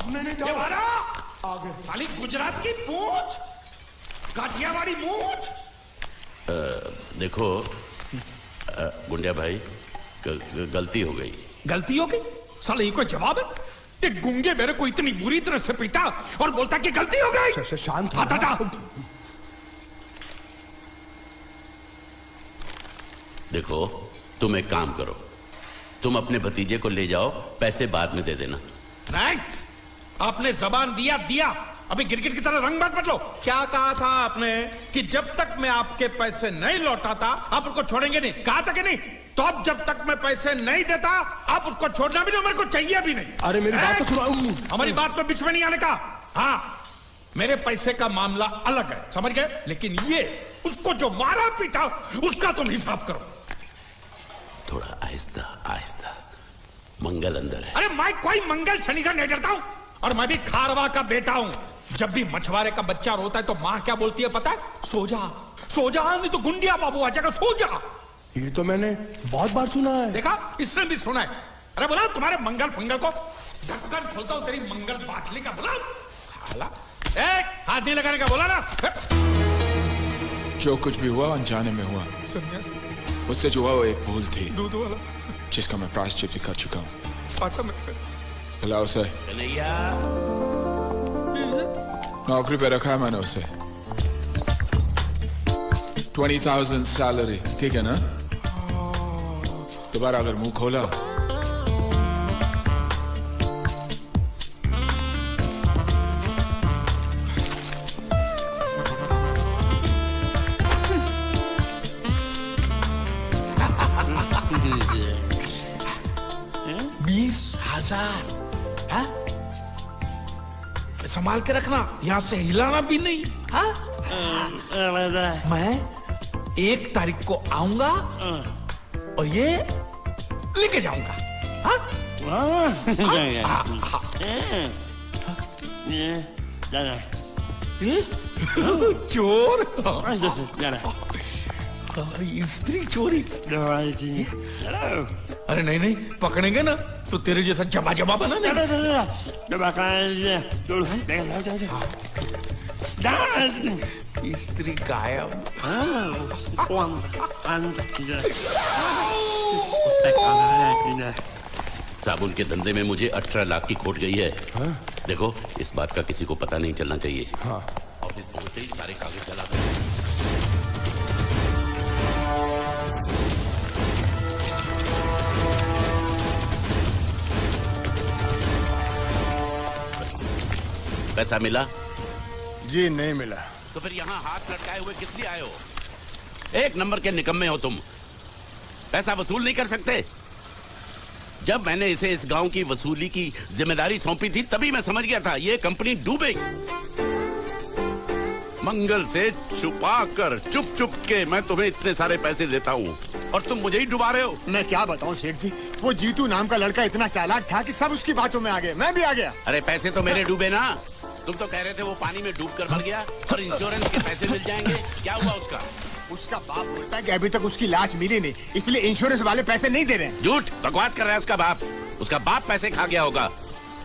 साली गुजरात की पूंछ, काठियावाड़ी मूंछ। देखो गुंडिया भाई, गलती हो गई। गलती हो गई? साले ये कोई जवाब है? ये गुंगे मेरे को इतनी बुरी तरह से पीटा और बोलता कि गलती हो गई। शांत हो। देखो तुम एक काम करो, तुम अपने भतीजे को ले जाओ, पैसे बाद में दे देना। नहीं, आपने जबान दिया। अभी गिरगिट की तरह रंग मत बदलो। क्या कहा था आपने कि जब तक मैं आपके पैसे नहीं लौटाता आप उसको छोड़ेंगे नहीं? कहा था कि नहीं? तो अब जब तक मैं पैसे नहीं देता आप उसको छोड़ना भी नहीं, मेरे को चाहिए भी नहीं। अरे मेरी बात तो सुनो। हमारी बात में बीच में नहीं आने का। हाँ, मेरे पैसे का मामला अलग है, समझ गए? लेकिन ये उसको जो मारा पीटा उसका तुम हिसाब करो। थोड़ा आहिस्ता आहिस्ता, मंगल अंदर है। अरे मैं कोई मंगल शनि से नहीं डरता हूं, और मैं भी खारवा का बेटा हूं। जब भी मछुआरे का बच्चा रोता है तो माँ क्या बोलती है पता है? सो जा, नहीं तो गुंडिया बाबू आ जाएगा, सो जा। ये तो मैंने बहुत बार सुना है। देखा, इसने भी सुना है। अरे बोला तुम्हारे मंगल फंगल को ढक्कन खोलता हूं तेरी मंगल बाटली का। बोला हाथ नहीं लगाने का, बोला ना। जो कुछ भी हुआ अनजाने में हुआ। मुझसे जो हुआ वो एक भूल थी, दूध वाला, जिसका मैं प्रायश्चित कर चुका हूँ। बुलाओ उसे। नौकरी पे रखा है मैंने उसे। 20,000 सैलरी, ठीक है ना? दोबारा अगर मुंह खोला संभाल के रखना, यहाँ से हिलाना भी नहीं। हाँ? मैं 1 तारीख को आऊंगा और ये लेके जाऊंगा। चोर, स्त्री चोरी। अरे नहीं, पकड़ेंगे ना तो तेरे जैसा जबा बना स्त्री गायब। साबुन के धंधे में मुझे 18 लाख की खोट गई है। देखो, इस बात का किसी को पता नहीं चलना चाहिए। ऑफिस पहुंचते ही सारे कागज जला दो। पैसा मिला? जी नहीं मिला। तो फिर यहाँ हाथ लटकाए हुए किस लिए आए हो? एक नंबर के निकम्मे हो तुम। पैसा वसूल नहीं कर सकते? जब मैंने इसे इस गांव की वसूली की जिम्मेदारी सौंपी थी तभी मैं समझ गया था ये कंपनी डूबेगी। मंगल से छुपा कर चुप के मैं तुम्हें इतने सारे पैसे देता हूँ और तुम मुझे ही डुबा रहे हो। मैं क्या बताऊँ सेठ जी, वो जीतू नाम का लड़का इतना चालाक था कि सब उसकी बातों में आ गए, मैं भी आ गया। अरे पैसे तो मेरे डूबे ना, तुम तो कह रहे थे वो पानी में डूब कर मर गया और इंश्योरेंस के पैसे मिल जाएंगे। क्या हुआ उसका? उसका बाप बोलता है कि अभी तक उसकी लाश मिली नहीं, इसलिए इंश्योरेंस वाले पैसे नहीं दे रहे हैं। झूठ बकवास कर रहा है उसका बाप। उसका बाप पैसे खा गया होगा।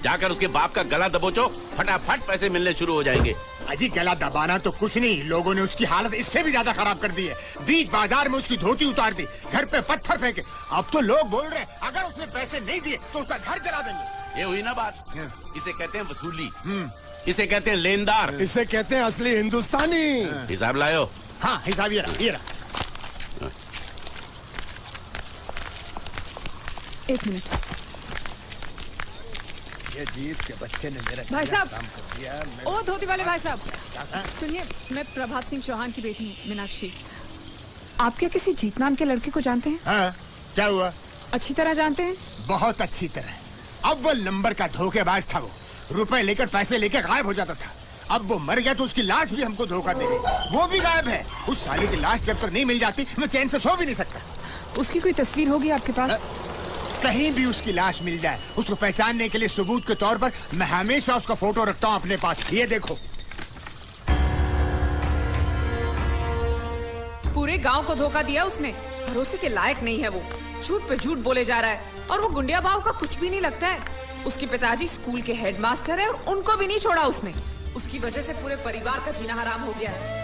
जाकर उसके बाप का गला दबोचो, फटाफट पैसे मिलने शुरू हो जाएंगे। अजी गला दबाना तो कुछ नहीं, लोगों ने उसकी हालत इससे भी ज्यादा खराब कर दी है। बीच बाजार में उसकी धोती उतार दी, घर पे पत्थर फेंके। अब तो लोग बोल रहे हैं अगर उसने पैसे नहीं दिए तो उसका घर जला देंगे। ये हुई ना बात। इसे कहते हैं वसूली, इसे कहते हैं लेनदार, इसे कहते हैं असली हिंदुस्तानी। हिसाब लायो। हाँ हिसाब ये रहा। एक मिनट। ये जीत के बच्चे ने मेरा भाई साहब, काम कर दिया। ओ धोती वाले भाई साहब, सुनिए, मैं प्रभात सिंह चौहान की बेटी हूँ, मीनाक्षी। आप क्या किसी जीत नाम के लड़के को जानते हैं? हाँ, क्या हुआ? अच्छी तरह जानते हैं? बहुत अच्छी तरह। अव्वल नंबर का धोखेबाज था वो। रुपए लेकर पैसे लेकर गायब हो जाता था। अब वो मर गया तो उसकी लाश भी हमको धोखा दे गई। वो भी गायब है। उस साले की लाश जब तक नहीं मिल जाती मैं चैन से सो भी नहीं सकता। उसकी कोई तस्वीर होगी आपके पास? कहीं भी उसकी लाश मिल जाए, उसको पहचानने के लिए सबूत के तौर पर मैं हमेशा उसका फोटो रखता हूँ अपने पास। ये देखो। पूरे गांव को धोखा दिया उसने। भरोसे के लायक नहीं है वो। झूठ पे झूठ बोले जा रहा है और वो गुंडिया भाव का कुछ भी नहीं लगता है। उसके पिताजी स्कूल के हेडमास्टर है और उनको भी नहीं छोड़ा उसने। उसकी वजह से पूरे परिवार का जीना हराम हो गया है।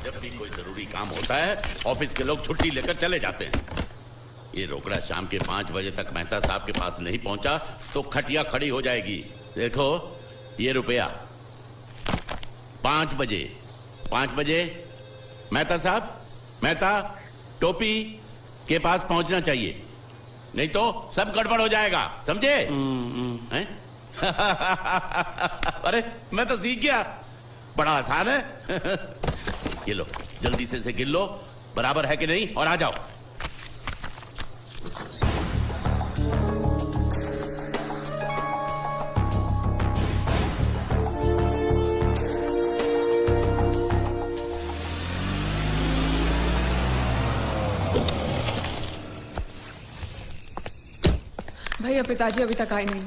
जब भी कोई जरूरी काम होता है ऑफिस के लोग छुट्टी लेकर चले जाते हैं। ये रोकड़ा शाम के 5 बजे तक मेहता साहब के पास नहीं पहुंचा तो खटिया खड़ी हो जाएगी। देखो ये रुपया 5 बजे मेहता साहब, मेहता टोपी के पास पहुंचना चाहिए, नहीं तो सब गड़बड़ हो जाएगा, समझे? हैं? अरे मैं तो सीख गया, बड़ा आसान है। ये लो, जल्दी से इसे गिन लो, बराबर है कि नहीं, और आ जाओ। भैया पिताजी अभी तक आए नहीं।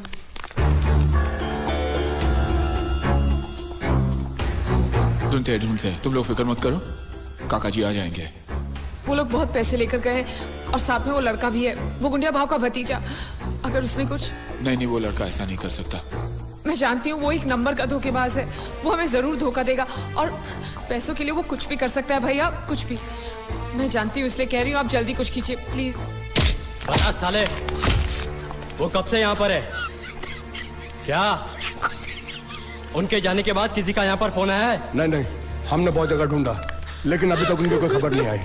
ढूंढते तुम लोग फिक्र मत करो, काका जी आ जाएंगे। वो लोग बहुत पैसे लेकर गए और साथ में वो लड़का भी है, वो गुंडिया भाव का भतीजा। अगर उसने कुछ... नहीं, वो लड़का ऐसा नहीं कर सकता। मैं जानती हूँ वो एक नंबर का धोखेबाज है। वो हमें जरूर धोखा देगा और पैसों के लिए वो कुछ भी कर सकता है भैया, कुछ भी। मैं जानती हूँ इसलिए कह रही हूँ, आप जल्दी कुछ कीजिए प्लीज। बता साले, वो कब से यहाँ पर है? क्या उनके जाने के बाद किसी का यहाँ पर फोन आया है? नहीं, हमने बहुत जगह ढूंढा लेकिन अभी तक उनकी कोई खबर नहीं आई।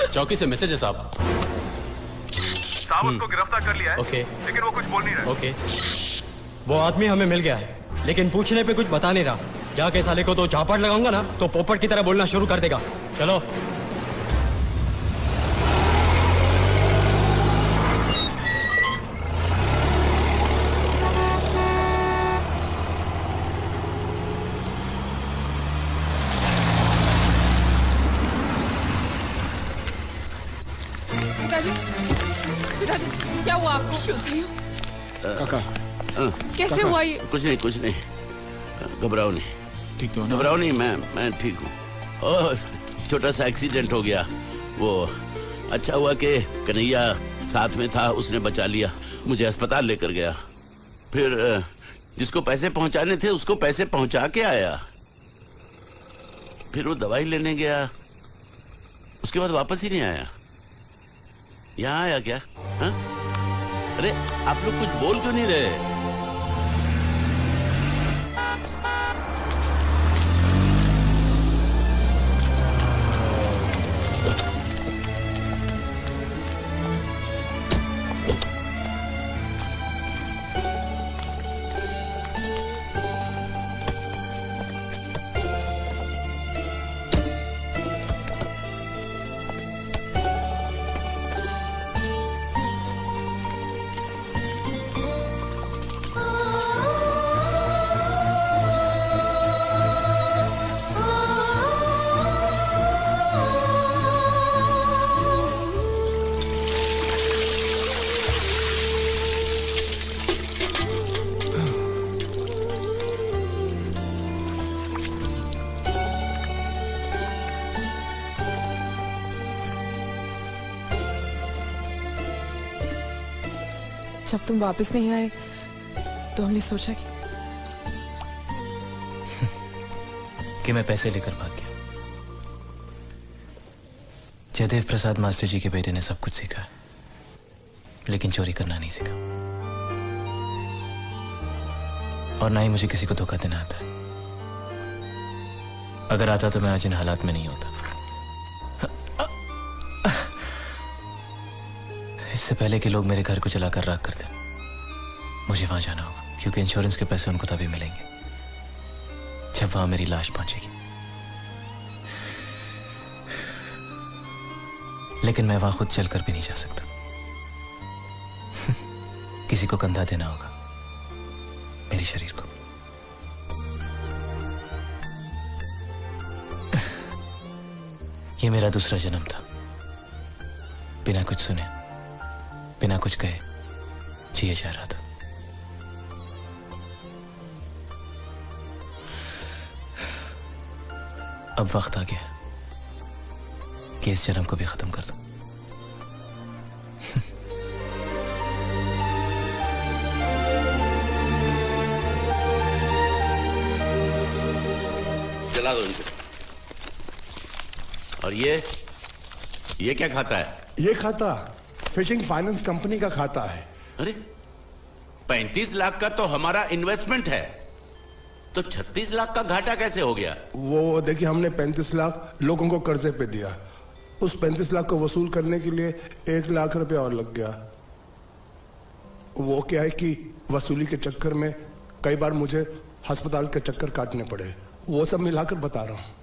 चौकी से मैसेज है साहब। साहब उसको गिरफ्तार कर लिया है। ओके। लेकिन वो कुछ बोल नहीं रहा। ओके। वो आदमी हमें मिल गया है लेकिन पूछने पे कुछ बता नहीं रहा। जाके साले को तो झापड़ लगाऊंगा ना तो पोपट की तरह बोलना शुरू कर देगा। चलो। पिताजी, क्या हुआ आपको? श्रुति, काका कैसे हुआ ये? कुछ नहीं, घबराओ नहीं। ठीक तो ना? घबराओ नहीं, मैं ठीक हूँ। छोटा सा एक्सीडेंट हो गया। वो अच्छा हुआ कि कन्हैया साथ में था, उसने बचा लिया, मुझे अस्पताल लेकर गया। फिर जिसको पैसे पहुंचाने थे उसको पैसे पहुंचा के आया। फिर वो दवाई लेने गया, उसके बाद वापस ही नहीं आया। यहाँ आया क्या? हा? अरे आप लोग कुछ बोल क्यों नहीं रहे? जब तुम वापस नहीं आए तो हमने सोचा कि मैं पैसे लेकर भाग गया। जयदेव प्रसाद मास्टर जी के बेटे ने सब कुछ सीखा, लेकिन चोरी करना नहीं सीखा, और ना ही मुझे किसी को धोखा देना आता है। अगर आता तो मैं आज इन हालात में नहीं होता। इससे पहले कि लोग मेरे घर को जलाकर राख कर दें, मुझे वहां जाना होगा, क्योंकि इंश्योरेंस के पैसे उनको तभी मिलेंगे जब वहां मेरी लाश पहुंचेगी। लेकिन मैं वहां खुद चलकर भी नहीं जा सकता। किसी को कंधा देना होगा, मेरे शरीर को। ये मेरा दूसरा जन्म था। बिना कुछ सुने, बिना कुछ कहे जिए जा रहा था। अब वक्त आ गया कि इस जन्म को भी खत्म कर दूं। जला दो इनको। और ये क्या खाता है? ये खाता फिशिंग फाइनेंस कंपनी का खाता है। अरे 35 लाख का तो हमारा इन्वेस्टमेंट है, तो 36 लाख का घाटा कैसे हो गया? वो देखिए, हमने 35 लाख लोगों को कर्जे पे दिया। उस 35 लाख को वसूल करने के लिए 1 लाख रुपया और लग गया। वो क्या है कि वसूली के चक्कर में कई बार मुझे अस्पताल के चक्कर काटने पड़े। वो सब मिलाकर बता रहा हूं।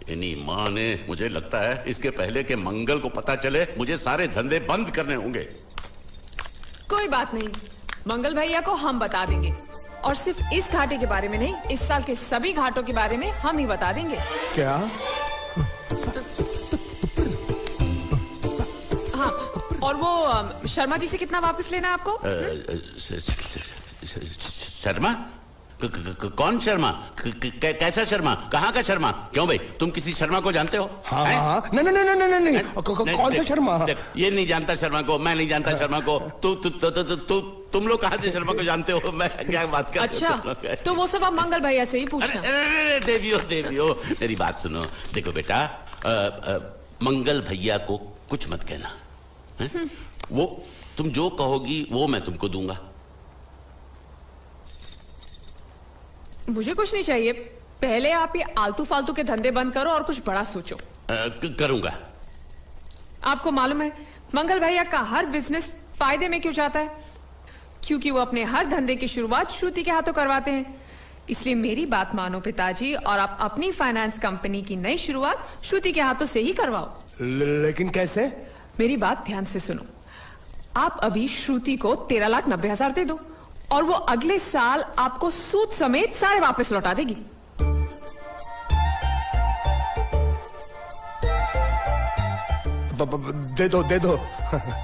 इन्हीं माँ ने, मुझे लगता है इसके पहले के मंगल को पता चले मुझे सारे धंधे बंद करने होंगे। कोई बात नहीं, मंगल भैया को हम बता देंगे, और सिर्फ इस घाटे के बारे में नहीं, इस साल के सभी घाटों के बारे में हम ही बता देंगे। क्या? हाँ, और वो शर्मा जी से कितना वापस लेना है आपको? शर्मा? कौन शर्मा? कैसा शर्मा? कहाँ का शर्मा? क्यों भाई, तुम किसी शर्मा को जानते हो? हाँ हाँ, नहीं, कौन सा शर्मा? ये नहीं जानता शर्मा को, मैं नहीं जानता शर्मा को। तुम लोग कहाँ से शर्मा को जानते हो? मैं क्या बात कर? अच्छा, तो वो सब आप मंगल भैया से ही पूछना। देवियो, मेरी बात सुनो। देखो बेटा, मंगल भैया को कुछ मत कहना। वो तुम जो कहोगी वो मैं तुमको दूंगा। मुझे कुछ नहीं चाहिए, पहले आप ये आलतू फालतू के धंधे बंद करो और कुछ बड़ा सोचो। करूंगा। आपको मालूम है मंगल भैया का हर बिजनेस फायदे में क्यों जाता है? क्योंकि वो अपने हर धंधे की शुरुआत श्रुति के हाथों करवाते हैं। इसलिए मेरी बात मानो पिताजी, और आप अपनी फाइनेंस कंपनी की नई शुरुआत श्रुति के हाथों से ही करवाओ। लेकिन कैसे? मेरी बात ध्यान से सुनो। आप अभी श्रुति को 13,90,000 दे दो, और वो अगले साल आपको सूद समेत सारे वापस लौटा देगी। दे दो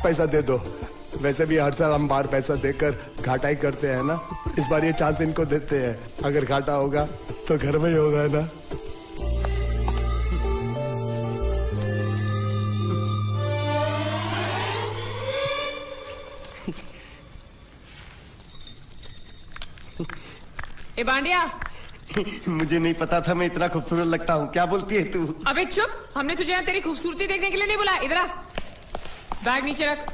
पैसा दे दो। वैसे भी हर साल हम बाहर पैसा देकर घाटा ही करते हैं ना। इस बार ये चांस इनको देते हैं, अगर घाटा होगा तो घर में ही होगा ना। ए बांडिया, मुझे नहीं पता था मैं इतना खूबसूरत लगता हूँ। क्या बोलती है तू? अबे चुप, हमने तुझे यहाँ तेरी खूबसूरती देखने के लिए नहीं बुलाया। इधर आ, बैग नीचे रख,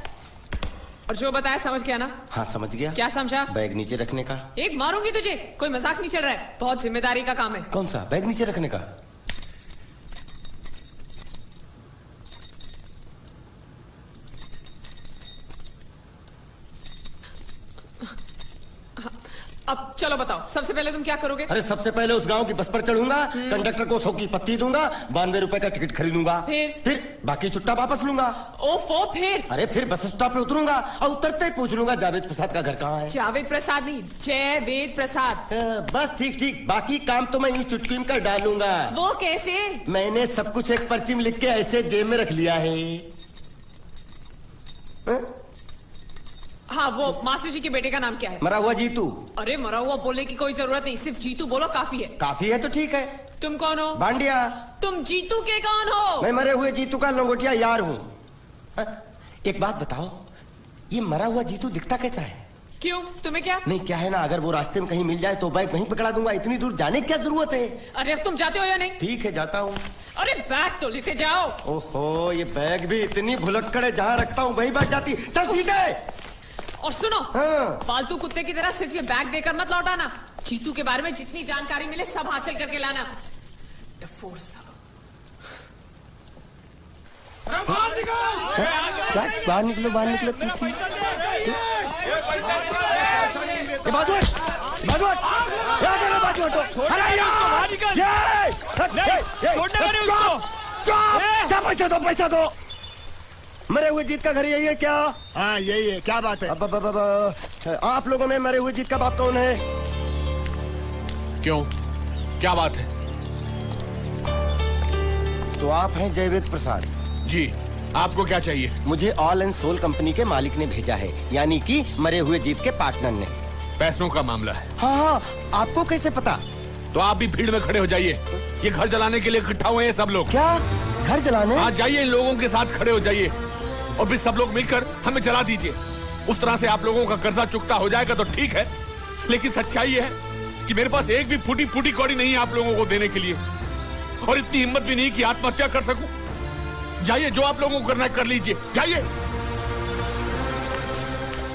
और जो बताया समझ गया ना? हाँ समझ गया। क्या समझा? बैग नीचे रखने का। एक मारूंगी तुझे, कोई मजाक नहीं चल रहा है, बहुत जिम्मेदारी का काम है। कौन सा? बैग नीचे रखने का। अब चलो बताओ, सबसे पहले तुम क्या करोगे? अरे सबसे पहले उस गांव की बस पर चढ़ूंगा, कंडक्टर को 100 की पत्ती दूंगा, 92 रुपए का टिकट खरीदूंगा, फिर बाकी छुट्टा वापस लूंगा। ओफो, फिर? अरे फिर बस स्टॉप पे उतरूंगा और उतरते ही पूछ लूंगा जावेद प्रसाद का घर कहाँ है। जावेद प्रसाद नहीं, जयवेद प्रसाद। बस ठीक, बाकी काम तो मैं यूं चुटकी में कर डालूंगा। वो कैसे? मैंने सब कुछ एक पर्ची में लिख के ऐसे जेब में रख लिया है। हाँ, वो मास्टर जी के बेटे का नाम क्या है? मरा हुआ जीतू। अरे मरा हुआ बोलने की कोई जरूरत नहीं, सिर्फ जीतू बोलो काफी है। काफी है तो ठीक है। तुम कौन हो? बांडिया। तुम जीतू के कौन हो? मैं मरे हुए जीतू का लंगोटिया यार हूँ। एक बात बताओ, ये मरा हुआ जीतू दिखता कैसा है? क्यों, तुम्हें क्या? नहीं क्या है ना, अगर वो रास्ते में कहीं मिल जाए तो बैग वहीं पकड़ा दूंगा। इतनी दूर जाने की क्या जरूरत है? अरे अब तुम जाते हो या नहीं? ठीक है जाता हूँ। अरे बैग तो लेते जाओ। ओहो, ये बैग भी इतनी भुलक्कड़ है, जहाँ रखता हूँ वही बैग जाती। चल ठीक है। और सुनो, हाँ। पालतू कुत्ते की तरह सिर्फ ये बैग देकर मत लौटाना। जीतू के बारे में जितनी जानकारी मिले सब हासिल करके लाना। बाहर निकलो, बाहर निकलो। पैसा दो। मरे हुए जीत का घर यही है क्या? हाँ यही है। क्या बात है? आप लोगों में मरे हुए जीत का बाप कौन है? क्यों, क्या बात है? तो आप हैं जयवेद प्रसाद जी। आपको क्या चाहिए? मुझे ऑल एंड सोल कंपनी के मालिक ने भेजा है, यानी कि मरे हुए जीत के पार्टनर ने। पैसों का मामला है। हाँ, आपको कैसे पता? तो आप भी भीड़ में खड़े हो जाइए। ये घर जलाने के लिए इकट्ठा हुए हैं सब लोग। क्या घर जलाने? हाँ जाइए, इन लोगों के साथ खड़े हो जाइए और फिर सब लोग मिलकर हमें जला दीजिए। उस तरह से आप लोगों का कर्जा चुकता हो जाएगा तो ठीक है, लेकिन सच्चाई है कि मेरे पास एक भी फूटी फूटी कौड़ी नहीं है आप लोगों को देने के लिए, और इतनी हिम्मत भी नहीं कि आत्महत्या कर सकूं। जाइए, जो आप लोगों को करना है कर लीजिए, जाइए।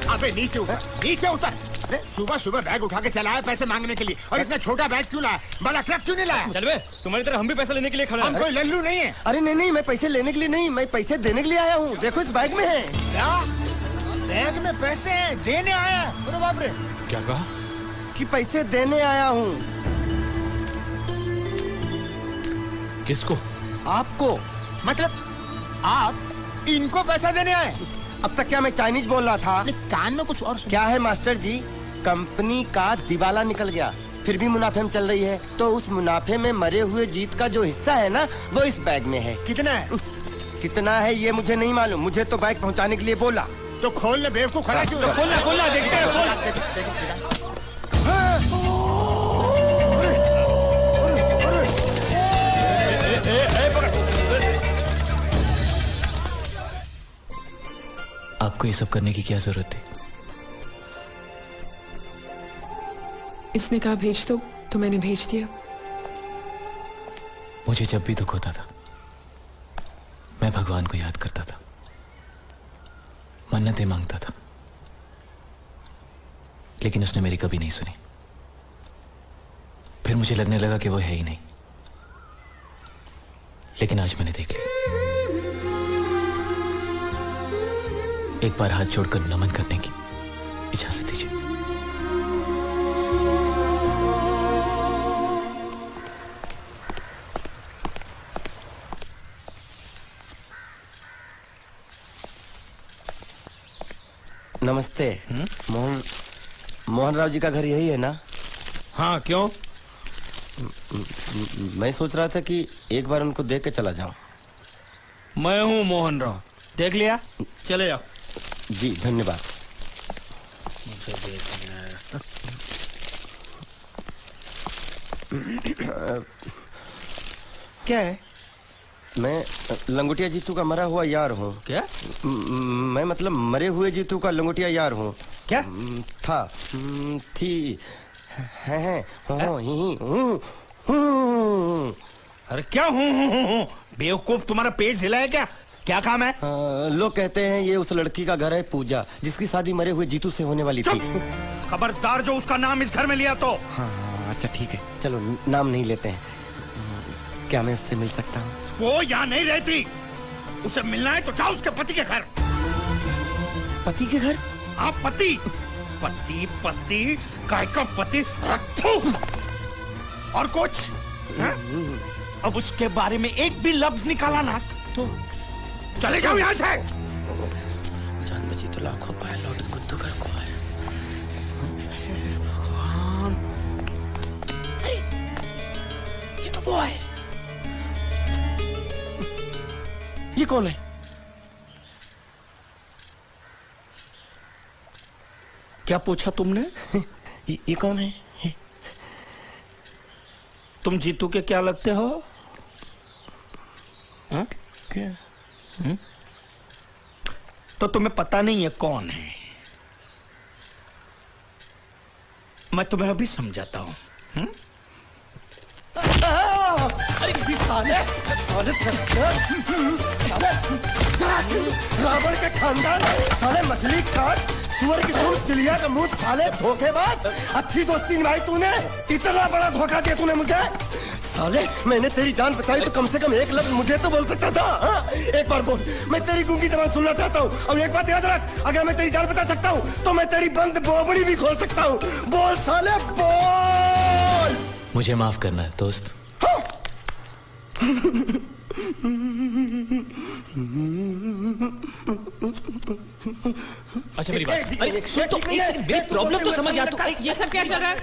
अबे नीचे उतर, नीचे उतर। सुबह सुबह बैग उठा के चला है पैसे मांगने के लिए, और इतना छोटा बैग क्यों लाया? बड़ा ट्रक क्यों नहीं लाया? चल बे, तुम्हारी तरह हम भी पैसे लेने के लिए खड़े हैं। हम कोई लल्लू नहीं है। अरे नहीं, मैं पैसे लेने के लिए नहीं, मैं पैसे देने के लिए आया हूँ। देखो इस बैग में है। क्या बैग में पैसे हैं? देने आया? अरे बाप रे। क्या कहा? कि पैसे देने आया हूँ। किसको? आपको। मतलब आप इनको पैसा देने आए? अब तक क्या मैं चाइनीज बोल रहा था? कान में कुछ और क्या है मास्टर जी, कंपनी का दिवाला निकल गया, फिर भी मुनाफे में चल रही है, तो उस मुनाफे में मरे हुए जीत का जो हिस्सा है ना, वो इस बैग में है। कितना है? कितना है ये मुझे नहीं मालूम, मुझे तो बैग पहुंचाने के लिए बोला। तो खोल ले, बेवकूफ खड़ा क्यों? तो खोलना देखते हैं। आपको ये सब करने की क्या जरूरत थी? इसने कहा भेज दो तो मैंने भेज दिया। मुझे जब भी दुख होता था मैं भगवान को याद करता था, मन्नतें मांगता था, लेकिन उसने मेरी कभी नहीं सुनी। फिर मुझे लगने लगा कि वो है ही नहीं, लेकिन आज मैंने देख लिया। एक बार हाथ जोड़कर नमन करने की इजाजत दीजिए। नमस्ते। मोहन राव जी का घर यही है ना? हाँ, क्यों? मैं सोच रहा था कि एक बार उनको देख के चला जाऊं। मैं हूँ मोहन राव, देख लिया? चले जाओ। जी धन्यवाद। मुझे देखना है। क्या है? मैं लंगोटिया जीतू का मरा हुआ यार हूँ। क्या? मैं मतलब मरे हुए जीतू का लंगोटिया यार हूँ। क्या? था, थी, है, अरे क्या हूँ? बेवकूफ, तुम्हारा पेज हिला है क्या? क्या काम है? लोग कहते हैं ये उस लड़की का घर है पूजा, जिसकी शादी मरे हुए जीतू से होने वाली थी। खबरदार जो उसका नाम इस घर में लिया तो। हाँ अच्छा ठीक है, चलो नाम नहीं लेते हैं। क्या मैं उससे मिल सकता हूँ? वो यहाँ नहीं रहती, उसे मिलना है तो जाओ उसके पति के घर। पति के घर? हाँ पति, पति पति काय का पति। और कुछ है? अब उसके बारे में एक भी लफ्ज निकाला ना तो चले जाओ यहाँ से। जान बची तो लाखों पाए, लौट बुद्धू घर को आए। भगवान, अरे ये तो वो है। ये कौन है? क्या पूछा तुमने? ये कौन है? तुम जीतू के क्या लगते हो? क्या? तो तुम्हें पता नहीं है कौन है। मैं तुम्हें अभी समझाता हूं। अरे साले साले रावण के खानदान, साले मछली काट, सुअर की धूम, चिड़िया का मुंह, साले धोखेबाज। अच्छी दोस्ती निभाई तूने, इतना बड़ा धोखा दिया तूने मुझे। साले मैंने तेरी जान बचाई तो कम से कम एक लफ्ज मुझे तो बोल सकता था। हाँ? एक बार बोल, मैं तेरी गूंगी जबान सुनना चाहता हूँ। और एक बात याद रख, अगर मैं तेरी जान बचा सकता हूँ तो मैं तेरी बंद बोबड़ी भी खोल सकता हूँ। बोल साले बोल। मुझे माफ करना है दोस्त। अच्छा मेरी बात, अरे सुन तो एक सेकंड, मेरी प्रॉब्लम तो समझ आ तू। ये सब क्या चल रहा है?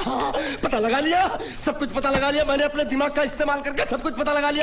हाँ, पता लगा लिया, सब कुछ पता लगा लिया मैंने, अपने दिमाग का इस्तेमाल करके सब कुछ पता लगा लिया।